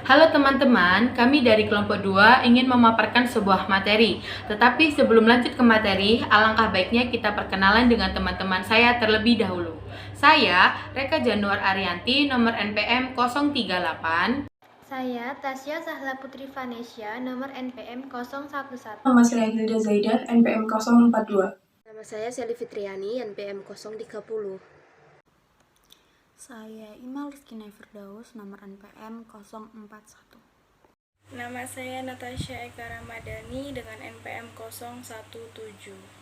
Halo teman-teman, kami dari kelompok 2 ingin memaparkan sebuah materi. Tetapi sebelum lanjut ke materi, alangkah baiknya kita perkenalan dengan teman-teman saya terlebih dahulu. Saya, Reka Januar Arianti, nomor NPM 038. Saya Tasya Sahla Putri Vanesya, nomor NPM 011. Nama saya Hilda Zaidah, NPM 042. Nama saya Sally Fitriani, NPM 030. Saya Imal Rizkina Firdaus, nomor NPM 041. Nama saya Natasha Eka Ramadhani dengan NPM 017.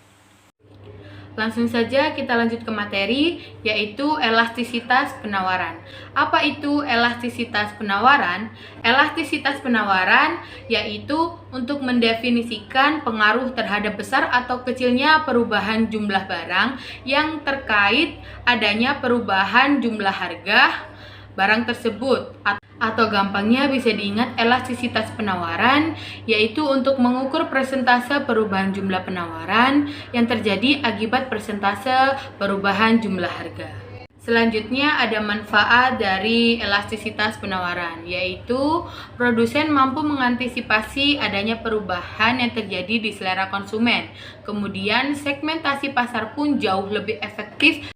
Langsung saja kita lanjut ke materi, yaitu elastisitas penawaran. Apa itu elastisitas penawaran? Elastisitas penawaran yaitu untuk mendefinisikan pengaruh terhadap besar atau kecilnya perubahan jumlah barang yang terkait adanya perubahan jumlah harga barang tersebut, atau gampangnya bisa diingat elastisitas penawaran yaitu untuk mengukur persentase perubahan jumlah penawaran yang terjadi akibat persentase perubahan jumlah harga. Selanjutnya ada manfaat dari elastisitas penawaran, yaitu produsen mampu mengantisipasi adanya perubahan yang terjadi di selera konsumen. Kemudian segmentasi pasar pun jauh lebih efektif,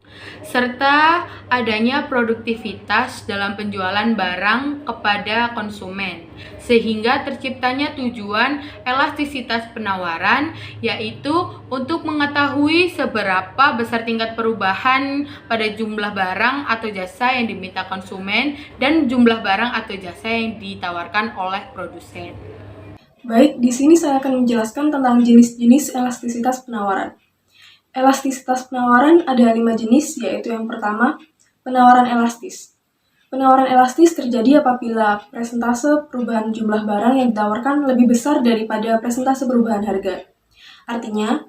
serta adanya produktivitas dalam penjualan barang kepada konsumen, sehingga terciptanya tujuan elastisitas penawaran, yaitu untuk mengetahui seberapa besar tingkat perubahan pada jumlah barang atau jasa yang diminta konsumen dan jumlah barang atau jasa yang ditawarkan oleh produsen. Baik, di sini saya akan menjelaskan tentang jenis-jenis elastisitas penawaran. Elastisitas penawaran ada 5 jenis, yaitu yang pertama, penawaran elastis. Penawaran elastis terjadi apabila presentase perubahan jumlah barang yang ditawarkan lebih besar daripada presentase perubahan harga. Artinya,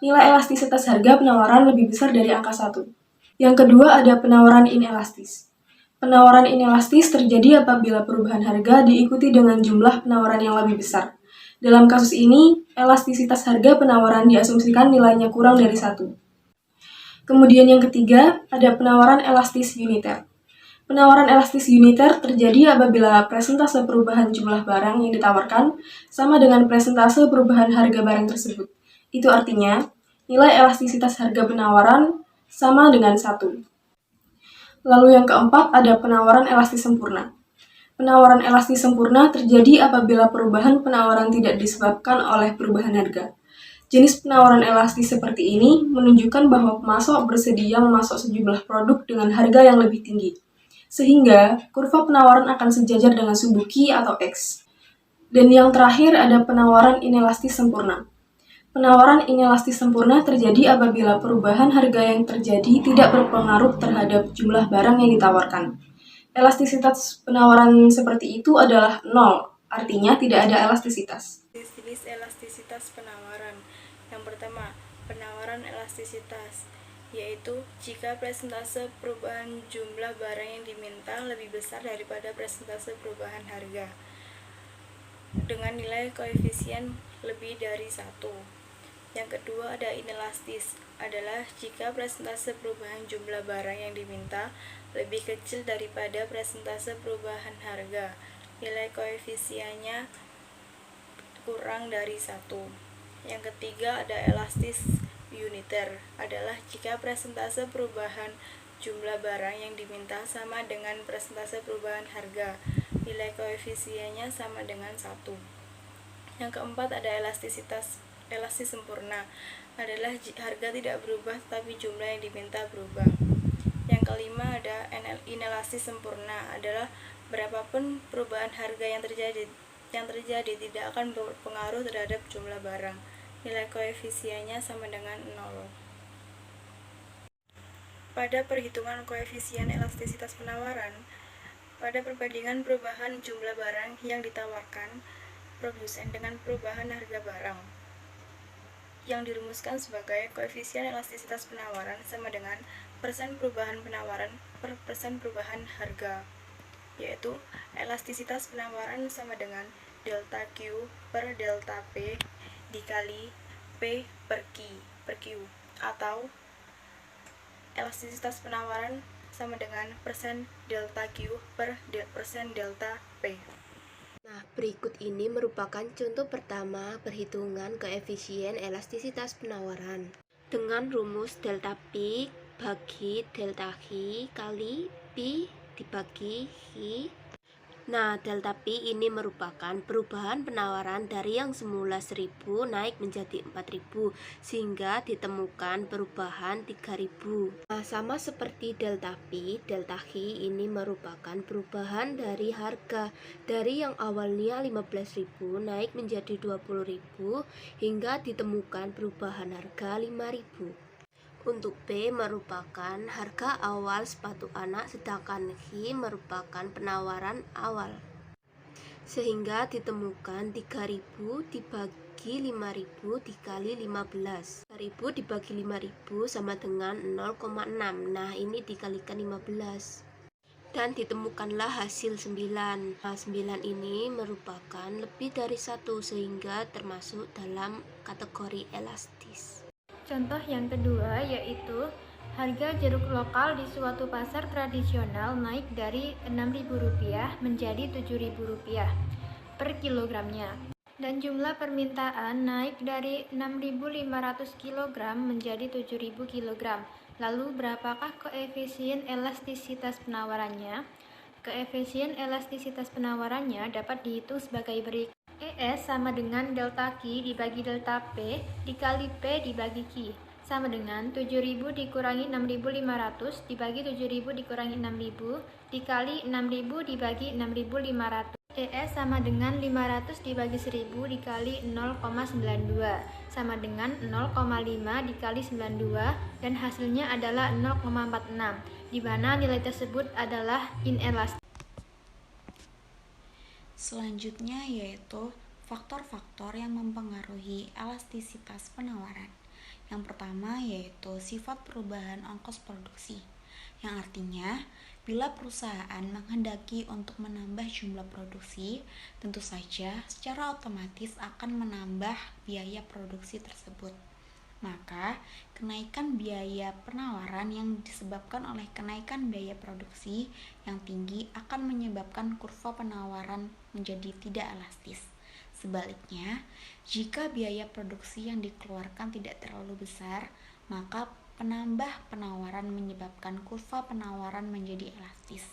nilai elastisitas harga penawaran lebih besar dari angka 1. Yang kedua ada penawaran inelastis. Penawaran inelastis terjadi apabila perubahan harga diikuti dengan jumlah penawaran yang lebih besar. Dalam kasus ini, elastisitas harga penawaran diasumsikan nilainya kurang dari 1. Kemudian yang ketiga, ada penawaran elastis uniter. Penawaran elastis uniter terjadi apabila presentase perubahan jumlah barang yang ditawarkan sama dengan presentase perubahan harga barang tersebut. Itu artinya, nilai elastisitas harga penawaran sama dengan 1. Lalu yang keempat ada penawaran elastis sempurna. Penawaran elastis sempurna terjadi apabila perubahan penawaran tidak disebabkan oleh perubahan harga. Jenis penawaran elastis seperti ini menunjukkan bahwa pemasok bersedia memasok sejumlah produk dengan harga yang lebih tinggi, sehingga kurva penawaran akan sejajar dengan sumbu Q atau X. Dan yang terakhir ada penawaran inelastis sempurna. Penawaran inelastis sempurna terjadi apabila perubahan harga yang terjadi tidak berpengaruh terhadap jumlah barang yang ditawarkan. Elastisitas penawaran seperti itu adalah 0, artinya tidak ada elastisitas. Jenis elastisitas penawaran. Yang pertama, penawaran elastisitas, yaitu jika presentase perubahan jumlah barang yang diminta lebih besar daripada presentase perubahan harga dengan nilai koefisien lebih dari 1. Yang kedua ada inelastis, adalah jika presentase perubahan jumlah barang yang diminta lebih kecil daripada presentase perubahan harga, nilai koefisiennya kurang dari 1. Yang ketiga ada elastis uniter, adalah jika presentase perubahan jumlah barang yang diminta sama dengan presentase perubahan harga, nilai koefisiennya sama dengan 1. Yang keempat ada elastis sempurna, adalah harga tidak berubah tapi jumlah yang diminta berubah. Yang kelima ada inelastis sempurna, adalah berapapun perubahan harga yang terjadi tidak akan berpengaruh terhadap jumlah barang, nilai koefisiennya sama dengan 0. Pada perhitungan koefisien elastisitas penawaran, pada perbandingan perubahan jumlah barang yang ditawarkan produsen dengan perubahan harga barang, yang dirumuskan sebagai koefisien elastisitas penawaran sama dengan persen perubahan penawaran per persen perubahan harga, yaitu elastisitas penawaran sama dengan delta Q per delta P dikali P per Q, atau elastisitas penawaran sama dengan persen delta Q per persen delta P. Berikut ini merupakan contoh pertama perhitungan koefisien elastisitas penawaran. Dengan rumus delta P bagi delta H kali P dibagi H. Nah, delta P ini merupakan perubahan penawaran dari yang semula 1000 naik menjadi 4000 sehingga ditemukan perubahan 3000. Nah, sama seperti delta P, delta H ini merupakan perubahan dari harga dari yang awalnya 15.000 naik menjadi 20.000 hingga ditemukan perubahan harga 5.000. Untuk P merupakan harga awal sepatu anak, sedangkan H merupakan penawaran awal. Sehingga ditemukan 3000 dibagi 5000 dikali 15. 3000 dibagi 5000 sama dengan 0,6. Nah, ini dikalikan 15. Dan ditemukanlah hasil 9. Nah, 9 ini merupakan lebih dari 1 sehingga termasuk dalam kategori elastis. Contoh yang kedua yaitu harga jeruk lokal di suatu pasar tradisional naik dari Rp6.000 menjadi Rp7.000 per kilogramnya. Dan jumlah permintaan naik dari 6.500 kg menjadi 7.000 kg. Lalu berapakah koefisien elastisitas penawarannya? Koefisien elastisitas penawarannya dapat dihitung sebagai berikut. ES sama dengan delta Q dibagi delta P dikali P dibagi Q sama dengan 7.000 dikurangi 6.500 dibagi 7.000 dikurangi 6.000 dikali 6.000 dibagi 6.500. ES sama dengan 500 dibagi 1000 dikali 0,92 sama dengan 0,5 dikali 92 dan hasilnya adalah 0,46 di mana nilai tersebut adalah inelastis. Selanjutnya yaitu faktor-faktor yang mempengaruhi elastisitas penawaran. Yang pertama yaitu sifat perubahan ongkos produksi, yang artinya bila perusahaan menghendaki untuk menambah jumlah produksi, tentu saja secara otomatis akan menambah biaya produksi tersebut. Maka, kenaikan biaya penawaran yang disebabkan oleh kenaikan biaya produksi yang tinggi akan menyebabkan kurva penawaran menjadi tidak elastis. Sebaliknya, jika biaya produksi yang dikeluarkan tidak terlalu besar, maka penambah penawaran menyebabkan kurva penawaran menjadi elastis.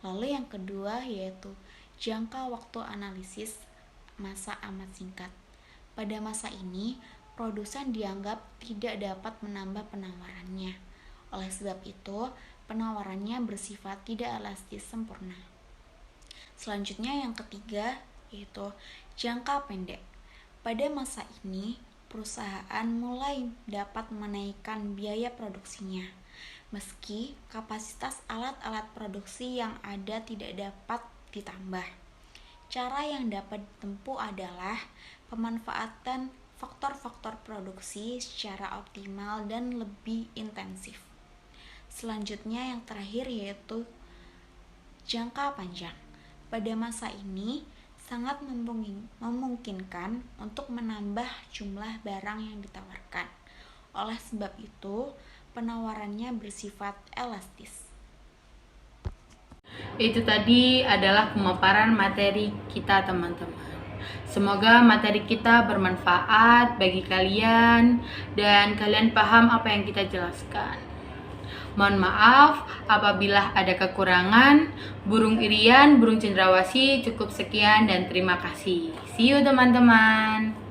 Lalu yang kedua yaitu jangka waktu analisis masa amat singkat. Pada masa ini, produsen dianggap tidak dapat menambah penawarannya. Oleh sebab itu, penawarannya bersifat tidak elastis sempurna. Selanjutnya yang ketiga yaitu jangka pendek. Pada masa ini, perusahaan mulai dapat menaikkan biaya produksinya, meski kapasitas alat-alat produksi yang ada tidak dapat ditambah. Cara yang dapat ditempuh adalah pemanfaatan faktor-faktor produksi secara optimal dan lebih intensif. Selanjutnya yang terakhir yaitu jangka panjang. Pada masa ini sangat memungkinkan untuk menambah jumlah barang yang ditawarkan. Oleh sebab itu, penawarannya bersifat elastis. Itu tadi adalah pemaparan materi kita, teman-teman. Semoga materi kita bermanfaat bagi kalian dan kalian paham apa yang kita jelaskan. Mohon maaf apabila ada kekurangan. Burung Irian, burung cendrawasih, cukup sekian dan terima kasih. See you teman-teman.